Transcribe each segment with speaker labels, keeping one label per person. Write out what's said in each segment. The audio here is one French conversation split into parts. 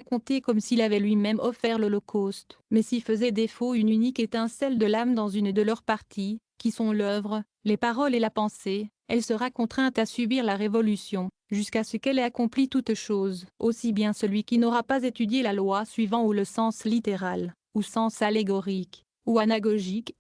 Speaker 1: raconté comme s'il avait lui-même offert l'Holocauste. Mais s'y faisait défaut une unique étincelle de l'âme dans une de leurs parties, qui sont l'œuvre, les paroles et la pensée, elle sera contrainte à subir la révolution, jusqu'à ce qu'elle ait accompli toute chose. Aussi bien celui qui n'aura pas étudié la loi suivant ou le sens littéral, ou sens allégorique, ou anagogique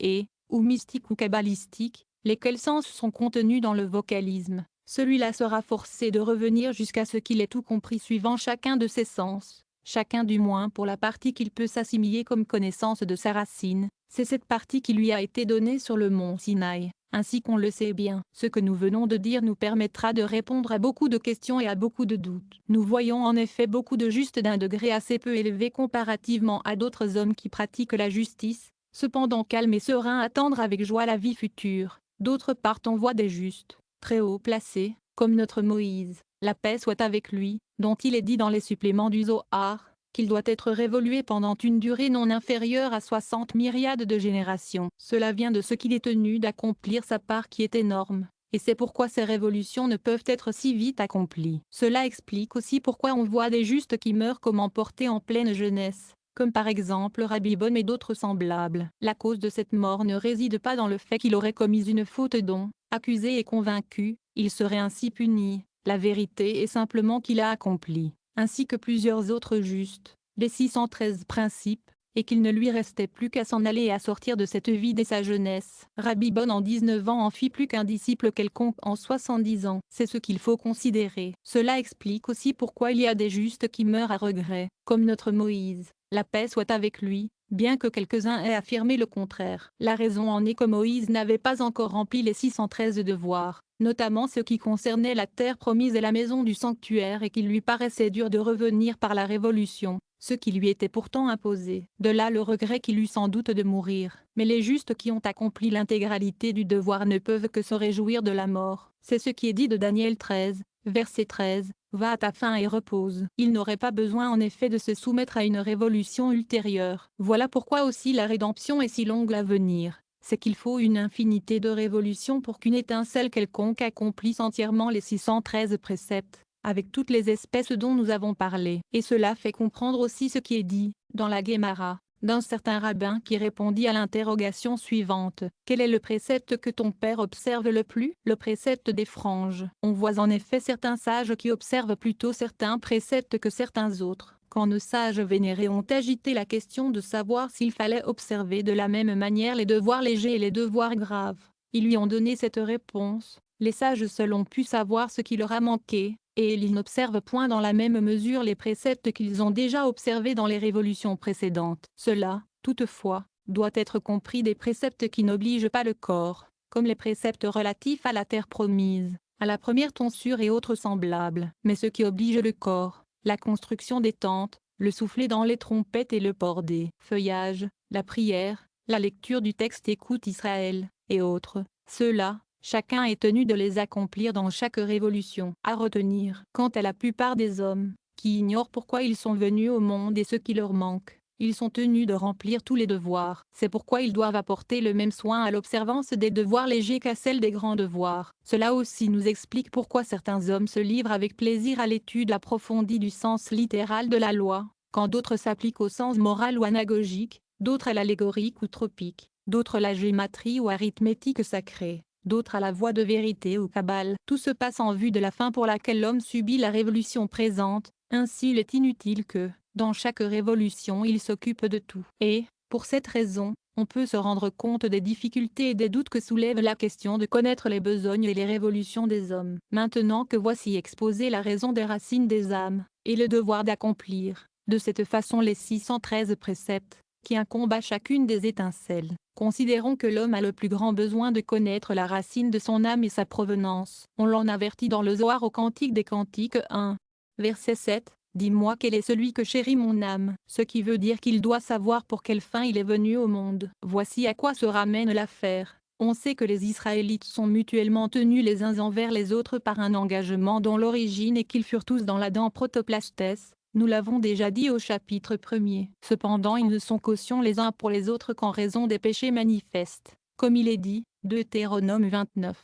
Speaker 1: ou mystique ou kabbalistique, lesquels sens sont contenus dans le vocalisme. Celui-là sera forcé de revenir jusqu'à ce qu'il ait tout compris suivant chacun de ses sens, chacun du moins pour la partie qu'il peut s'assimiler comme connaissance de sa racine, c'est cette partie qui lui a été donnée sur le mont Sinaï. Ainsi qu'on le sait bien, ce que nous venons de dire nous permettra de répondre à beaucoup de questions et à beaucoup de doutes. Nous voyons en effet beaucoup de justes d'un degré assez peu élevé comparativement à d'autres hommes qui pratiquent la justice, cependant calmes et sereins attendre avec joie la vie future. D'autre part on voit des justes, très haut placés, comme notre Moïse, la paix soit avec lui, dont il est dit dans les suppléments du Zohar, qu'il doit être révolué pendant une durée non inférieure à 60 myriades de générations. Cela vient de ce qu'il est tenu d'accomplir sa part qui est énorme, et c'est pourquoi ces révolutions ne peuvent être si vite accomplies. Cela explique aussi pourquoi on voit des justes qui meurent comme emportés en pleine jeunesse, comme par exemple Rabbi Bon et d'autres semblables. La cause de cette mort ne réside pas dans le fait qu'il aurait commis une faute dont, accusé et convaincu, il serait ainsi puni. La vérité est simplement qu'il a accompli, ainsi que plusieurs autres justes, les 613 principes, et qu'il ne lui restait plus qu'à s'en aller et à sortir de cette vie dès sa jeunesse. Rabbi Bon en 19 ans en fit plus qu'un disciple quelconque en 70 ans. C'est ce qu'il faut considérer. Cela explique aussi pourquoi il y a des justes qui meurent à regret, comme notre Moïse. La paix soit avec lui, bien que quelques-uns aient affirmé le contraire. La raison en est que Moïse n'avait pas encore rempli les 613 devoirs, notamment ce qui concernait la terre promise et la maison du sanctuaire et qu'il lui paraissait dur de revenir par la révolution, ce qui lui était pourtant imposé. De là le regret qu'il eut sans doute de mourir. Mais les justes qui ont accompli l'intégralité du devoir ne peuvent que se réjouir de la mort. C'est ce qui est dit de Daniel 13, verset 13. Va à ta faim et repose. Il n'aurait pas besoin en effet de se soumettre à une révolution ultérieure. Voilà pourquoi aussi la rédemption est si longue à venir. C'est qu'il faut une infinité de révolutions pour qu'une étincelle quelconque accomplisse entièrement les 613 préceptes, avec toutes les espèces dont nous avons parlé. Et cela fait comprendre aussi ce qui est dit, dans la Guémara, d'un certain rabbin qui répondit à l'interrogation suivante. Quel est le précepte que ton père observe le plus? Le précepte des franges. On voit en effet certains sages qui observent plutôt certains préceptes que certains autres. Quand nos sages vénérés ont agité la question de savoir s'il fallait observer de la même manière les devoirs légers et les devoirs graves, ils lui ont donné cette réponse. Les sages seuls ont pu savoir ce qui leur a manqué, et ils n'observent point dans la même mesure les préceptes qu'ils ont déjà observés dans les révolutions précédentes. Cela, toutefois, doit être compris des préceptes qui n'obligent pas le corps, comme les préceptes relatifs à la terre promise, à la première tonsure et autres semblables, mais ce qui oblige le corps, la construction des tentes, le souffler dans les trompettes et le port des feuillages, la prière, la lecture du texte Écoute Israël, et autres, ceux-là, chacun est tenu de les accomplir dans chaque révolution. À retenir, quant à la plupart des hommes, qui ignorent pourquoi ils sont venus au monde et ce qui leur manque, ils sont tenus de remplir tous les devoirs. C'est pourquoi ils doivent apporter le même soin à l'observance des devoirs légers qu'à celle des grands devoirs. Cela aussi nous explique pourquoi certains hommes se livrent avec plaisir à l'étude approfondie du sens littéral de la loi, quand d'autres s'appliquent au sens moral ou anagogique, d'autres à l'allégorique ou tropique, d'autres la gématrie ou arithmétique sacrée, d'autres à la voie de vérité ou Kabbale. Tout se passe en vue de la fin pour laquelle l'homme subit la révolution présente, ainsi il est inutile que, dans chaque révolution il s'occupe de tout. Et, pour cette raison, on peut se rendre compte des difficultés et des doutes que soulève la question de connaître les besognes et les révolutions des hommes. Maintenant que voici exposée la raison des racines des âmes, et le devoir d'accomplir, de cette façon les 613 préceptes, qui incombent à chacune des étincelles. Considérons que l'homme a le plus grand besoin de connaître la racine de son âme et sa provenance. On l'en avertit dans le Zohar au Cantique des Cantiques 1. Verset 7. Dis-moi quel est celui que chérit mon âme, ce qui veut dire qu'il doit savoir pour quelle fin il est venu au monde. Voici à quoi se ramène l'affaire. On sait que les Israélites sont mutuellement tenus les uns envers les autres par un engagement dont l'origine est qu'ils furent tous dans l'Adam protoplastes. Nous l'avons déjà dit au chapitre 1er. Cependant ils ne sont cautions les uns pour les autres qu'en raison des péchés manifestes. Comme il est dit, Deutéronome 29.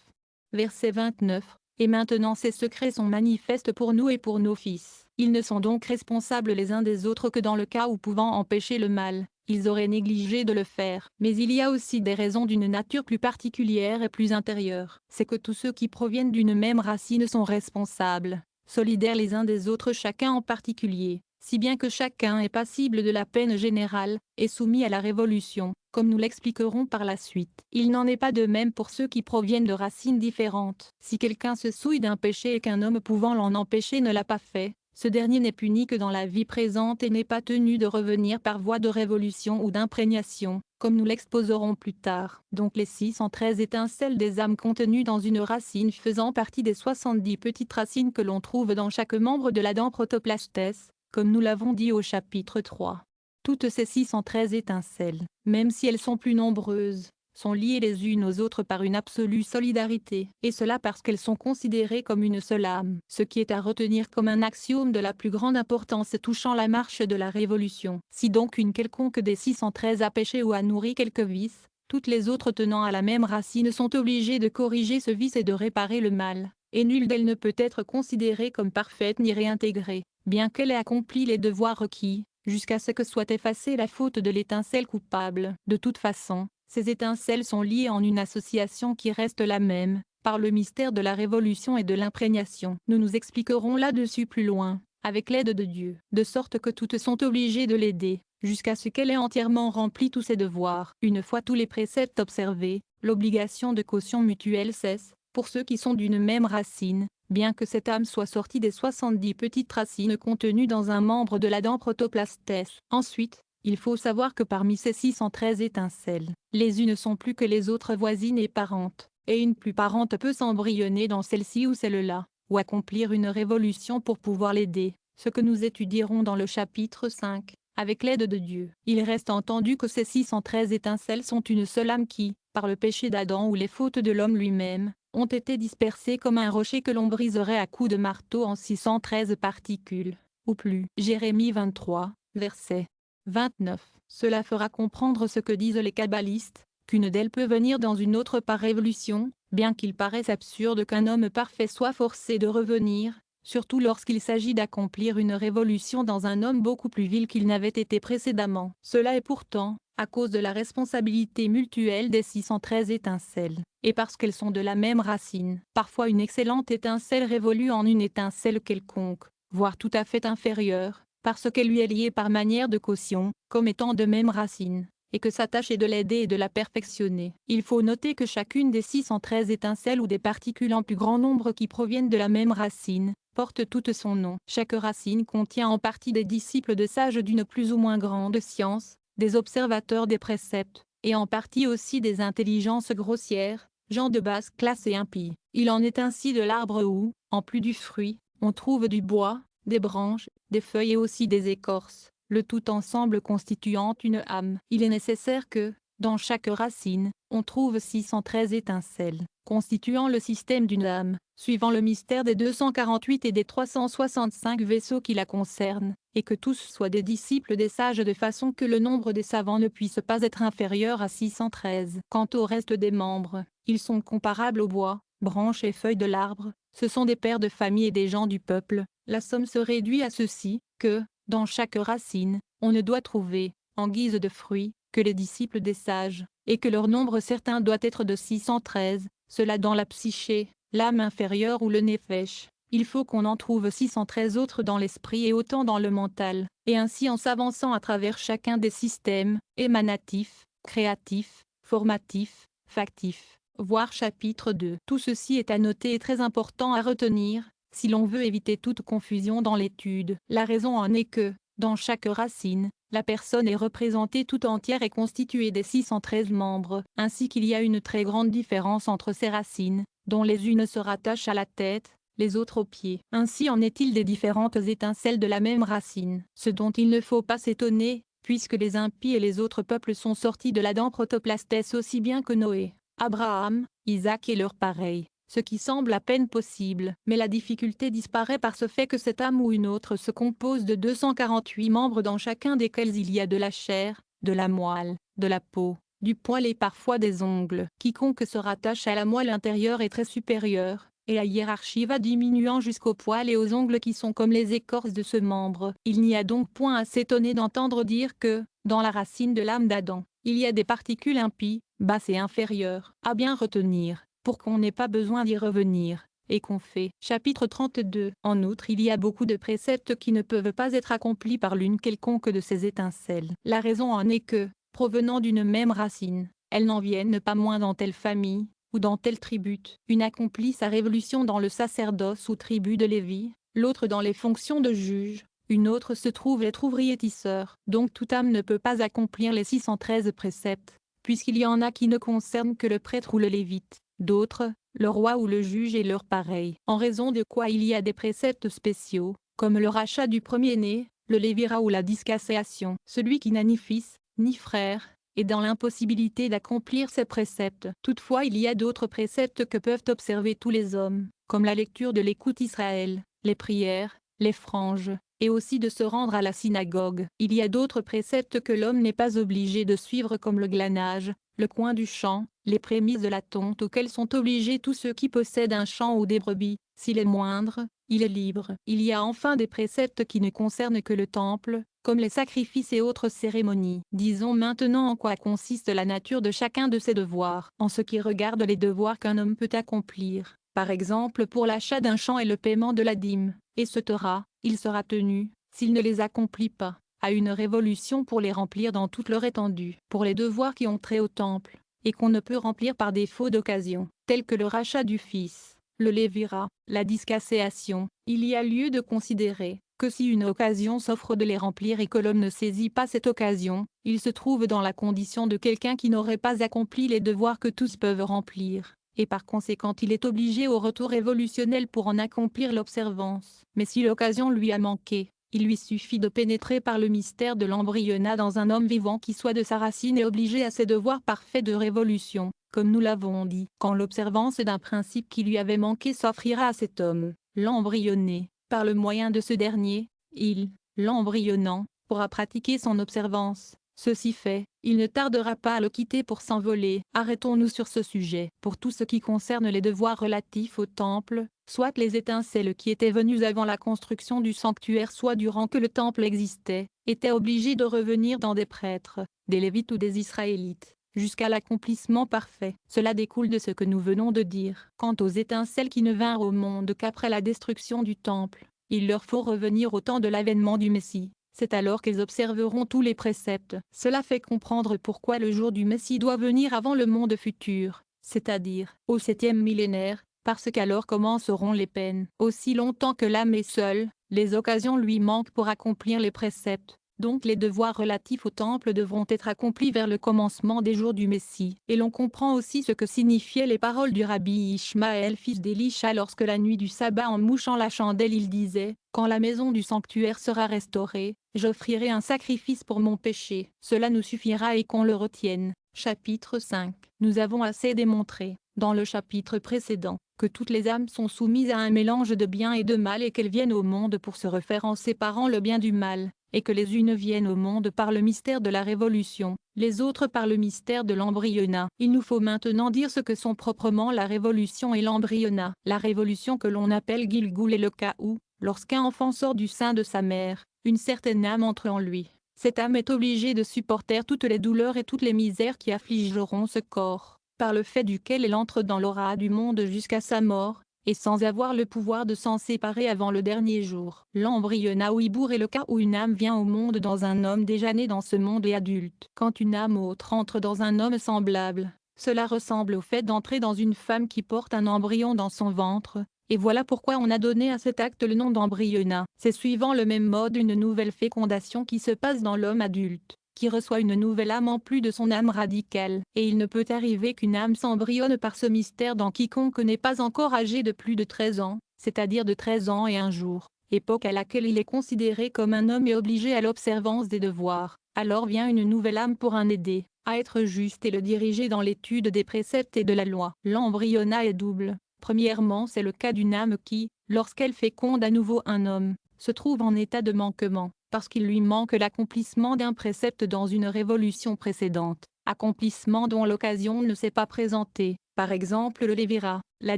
Speaker 1: Verset 29. Et maintenant ces secrets sont manifestes pour nous et pour nos fils. Ils ne sont donc responsables les uns des autres que dans le cas où pouvant empêcher le mal, ils auraient négligé de le faire. Mais il y a aussi des raisons d'une nature plus particulière et plus intérieure. C'est que tous ceux qui proviennent d'une même racine sont responsables, solidaires les uns des autres, chacun en particulier, si bien que chacun est passible de la peine générale, et soumis à la révolution, comme nous l'expliquerons par la suite. Il n'en est pas de même pour ceux qui proviennent de racines différentes. Si quelqu'un se souille d'un péché et qu'un homme pouvant l'en empêcher ne l'a pas fait, ce dernier n'est puni que dans la vie présente et n'est pas tenu de revenir par voie de révolution ou d'imprégnation, comme nous l'exposerons plus tard. Donc les 613 étincelles des âmes contenues dans une racine faisant partie des 70 petites racines que l'on trouve dans chaque membre de l'Adam Protoplastes, comme nous l'avons dit au chapitre 3. Toutes ces 613 étincelles, même si elles sont plus nombreuses, sont liées les unes aux autres par une absolue solidarité, et cela parce qu'elles sont considérées comme une seule âme, ce qui est à retenir comme un axiome de la plus grande importance touchant la marche de la révolution. Si donc une quelconque des 613 a péché ou a nourri quelque vice, toutes les autres tenant à la même racine sont obligées de corriger ce vice et de réparer le mal, et nulle d'elles ne peut être considérée comme parfaite ni réintégrée, bien qu'elle ait accompli les devoirs requis, jusqu'à ce que soit effacée la faute de l'étincelle coupable. De toute façon, ces étincelles sont liées en une association qui reste la même, par le mystère de la révolution et de l'imprégnation. Nous nous expliquerons là-dessus plus loin, avec l'aide de Dieu, de sorte que toutes sont obligées de l'aider, jusqu'à ce qu'elle ait entièrement rempli tous ses devoirs. Une fois tous les préceptes observés, l'obligation de caution mutuelle cesse, pour ceux qui sont d'une même racine, bien que cette âme soit sortie des 70 petites racines contenues dans un membre de l'Adam Protoplastes. Ensuite, il faut savoir que parmi ces 613 étincelles, les unes sont plus que les autres voisines et parentes, et une plus parente peut s'embryonner dans celle-ci ou celle-là, ou accomplir une révolution pour pouvoir l'aider, ce que nous étudierons dans le chapitre 5, avec l'aide de Dieu. Il reste entendu que ces 613 étincelles sont une seule âme qui, par le péché d'Adam ou les fautes de l'homme lui-même, ont été dispersées comme un rocher que l'on briserait à coups de marteau en 613 particules, ou plus. Jérémie 23, verset 29. Cela fera comprendre ce que disent les kabbalistes, qu'une d'elles peut venir dans une autre par révolution, bien qu'il paraisse absurde qu'un homme parfait soit forcé de revenir, surtout lorsqu'il s'agit d'accomplir une révolution dans un homme beaucoup plus vil qu'il n'avait été précédemment. Cela est pourtant, à cause de la responsabilité mutuelle des 613 étincelles, et parce qu'elles sont de la même racine. Parfois une excellente étincelle révolue en une étincelle quelconque, voire tout à fait inférieure, parce qu'elle lui est liée par manière de caution, comme étant de même racine, et que sa tâche est de l'aider et de la perfectionner. Il faut noter que chacune des 613 étincelles ou des particules en plus grand nombre qui proviennent de la même racine, porte toute son nom. Chaque racine contient en partie des disciples de sages d'une plus ou moins grande science, des observateurs des préceptes, et en partie aussi des intelligences grossières, gens de basse classe et impies. Il en est ainsi de l'arbre où, en plus du fruit, on trouve du bois, des branches, des feuilles et aussi des écorces, le tout ensemble constituant une âme. Il est nécessaire que, dans chaque racine, on trouve 613 étincelles, constituant le système d'une âme, suivant le mystère des 248 et des 365 vaisseaux qui la concernent, et que tous soient des disciples des sages de façon que le nombre des savants ne puisse pas être inférieur à 613. Quant au reste des membres, ils sont comparables au bois, branches et feuilles de l'arbre, ce sont des pères de famille et des gens du peuple. La somme se réduit à ceci, que, dans chaque racine, on ne doit trouver, en guise de fruits, que les disciples des sages, et que leur nombre certain doit être de 613, cela dans la psyché, l'âme inférieure ou le néphesh. Il faut qu'on en trouve 613 autres dans l'esprit et autant dans le mental, et ainsi en s'avançant à travers chacun des systèmes, émanatifs, créatifs, formatifs, factifs. Voir chapitre 2. Tout ceci est à noter et très important à retenir, si l'on veut éviter toute confusion dans l'étude. La raison en est que, dans chaque racine, la personne est représentée tout entière et constituée des 613 membres, ainsi qu'il y a une très grande différence entre ces racines, dont les unes se rattachent à la tête, les autres aux pieds. Ainsi en est-il des différentes étincelles de la même racine, ce dont il ne faut pas s'étonner, puisque les impies et les autres peuples sont sortis de l'Adam Protoplastes aussi bien que Noé, Abraham, Isaac et leurs pareils, ce qui semble à peine possible. Mais la difficulté disparaît par ce fait que cette âme ou une autre se compose de 248 membres dans chacun desquels il y a de la chair, de la moelle, de la peau, du poil et parfois des ongles. Quiconque se rattache à la moelle intérieure est très supérieur, et la hiérarchie va diminuant jusqu'aux poils et aux ongles qui sont comme les écorces de ce membre. Il n'y a donc point à s'étonner d'entendre dire que, dans la racine de l'âme d'Adam, il y a des particules impies, basses et inférieures, à bien retenir, pour qu'on n'ait pas besoin d'y revenir, et qu'on fait. Chapitre 32. En outre, il y a beaucoup de préceptes qui ne peuvent pas être accomplis par l'une quelconque de ces étincelles. La raison en est que, provenant d'une même racine, elles n'en viennent pas moins dans telle famille, ou dans telle tribu. Une accomplit sa révolution dans le sacerdoce ou tribu de Lévi, l'autre dans les fonctions de juge, une autre se trouve être ouvrier tisseur. Donc toute âme ne peut pas accomplir les 613 préceptes, puisqu'il y en a qui ne concernent que le prêtre ou le lévite, d'autres, le roi ou le juge et leurs pareils. En raison de quoi il y a des préceptes spéciaux, comme le rachat du premier-né, le lévira ou la discasséation. Celui qui n'a ni fils, ni frère, est dans l'impossibilité d'accomplir ces préceptes. Toutefois il y a d'autres préceptes que peuvent observer tous les hommes, comme la lecture de l'écoute Israël, les prières, les franges, et aussi de se rendre à la synagogue. Il y a d'autres préceptes que l'homme n'est pas obligé de suivre comme le glanage, le coin du champ, les prémices de la tonte auxquelles sont obligés tous ceux qui possèdent un champ ou des brebis. S'il est moindre, il est libre. Il y a enfin des préceptes qui ne concernent que le temple, comme les sacrifices et autres cérémonies. Disons maintenant en quoi consiste la nature de chacun de ces devoirs. En ce qui regarde les devoirs qu'un homme peut accomplir, par exemple pour l'achat d'un champ et le paiement de la dîme, et ce Torah, il sera tenu, s'il ne les accomplit pas, à une révolution pour les remplir dans toute leur étendue. Pour les devoirs qui ont trait au temple, et qu'on ne peut remplir par défaut d'occasion, tels que le rachat du fils, le lévira, la discasséation, il y a lieu de considérer que si une occasion s'offre de les remplir et que l'homme ne saisit pas cette occasion, il se trouve dans la condition de quelqu'un qui n'aurait pas accompli les devoirs que tous peuvent remplir, et par conséquent il est obligé au retour évolutionnel pour en accomplir l'observance. Mais si l'occasion lui a manqué, il lui suffit de pénétrer par le mystère de l'embryonat dans un homme vivant qui soit de sa racine et obligé à ses devoirs parfaits de révolution, comme nous l'avons dit. Quand l'observance d'un principe qui lui avait manqué s'offrira à cet homme, l'embryonné, par le moyen de ce dernier, il, l'embryonnant, pourra pratiquer son observance. Ceci fait, il ne tardera pas à le quitter pour s'envoler. Arrêtons-nous sur ce sujet. Pour tout ce qui concerne les devoirs relatifs au temple, soit les étincelles qui étaient venues avant la construction du sanctuaire soit durant que le temple existait, étaient obligées de revenir dans des prêtres, des Lévites ou des Israélites, jusqu'à l'accomplissement parfait. Cela découle de ce que nous venons de dire. Quant aux étincelles qui ne vinrent au monde qu'après la destruction du temple, il leur faut revenir au temps de l'avènement du Messie. C'est alors qu'ils observeront tous les préceptes. Cela fait comprendre pourquoi le jour du Messie doit venir avant le monde futur, c'est-à-dire au 7e millénaire, parce qu'alors commenceront les peines. Aussi longtemps que l'âme est seule, les occasions lui manquent pour accomplir les préceptes. Donc les devoirs relatifs au temple devront être accomplis vers le commencement des jours du Messie. Et l'on comprend aussi ce que signifiaient les paroles du rabbi Ishmaël fils d'Elisha lorsque la nuit du sabbat en mouchant la chandelle il disait « Quand la maison du sanctuaire sera restaurée, j'offrirai un sacrifice pour mon péché. Cela nous suffira et qu'on le retienne. » Chapitre 5. Nous avons assez démontré, dans le chapitre précédent, que toutes les âmes sont soumises à un mélange de bien et de mal et qu'elles viennent au monde pour se refaire en séparant le bien du mal, et que les unes viennent au monde par le mystère de la révolution, les autres par le mystère de l'embryonat. Il nous faut maintenant dire ce que sont proprement la révolution et l'embryonat. La révolution que l'on appelle Gilgul est le cas où, lorsqu'un enfant sort du sein de sa mère, une certaine âme entre en lui. Cette âme est obligée de supporter toutes les douleurs et toutes les misères qui affligeront ce corps, par le fait duquel elle entre dans l'aura du monde jusqu'à sa mort, et sans avoir le pouvoir de s'en séparer avant le dernier jour. L'embryonat ou hibour est le cas où une âme vient au monde dans un homme déjà né dans ce monde et adulte. Quand une âme autre entre dans un homme semblable, cela ressemble au fait d'entrer dans une femme qui porte un embryon dans son ventre, et voilà pourquoi on a donné à cet acte le nom d'embryonat. C'est suivant le même mode une nouvelle fécondation qui se passe dans l'homme adulte, qui reçoit une nouvelle âme en plus de son âme radicale. Et il ne peut arriver qu'une âme s'embryonne par ce mystère dans quiconque n'est pas encore âgé de plus de 13 ans, c'est-à-dire de 13 ans et un jour, époque à laquelle il est considéré comme un homme et obligé à l'observance des devoirs. Alors vient une nouvelle âme pour un aider à être juste et le diriger dans l'étude des préceptes et de la loi. L'embryonat est double. Premièrement, c'est le cas d'une âme qui, lorsqu'elle féconde à nouveau un homme, se trouve en état de manquement, parce qu'il lui manque l'accomplissement d'un précepte dans une révolution précédente, accomplissement dont l'occasion ne s'est pas présentée, par exemple le lévira, la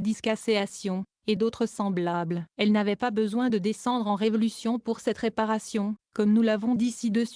Speaker 1: discasséation, et d'autres semblables. Elle n'avait pas besoin de descendre en révolution pour cette réparation, comme nous l'avons dit ci-dessus.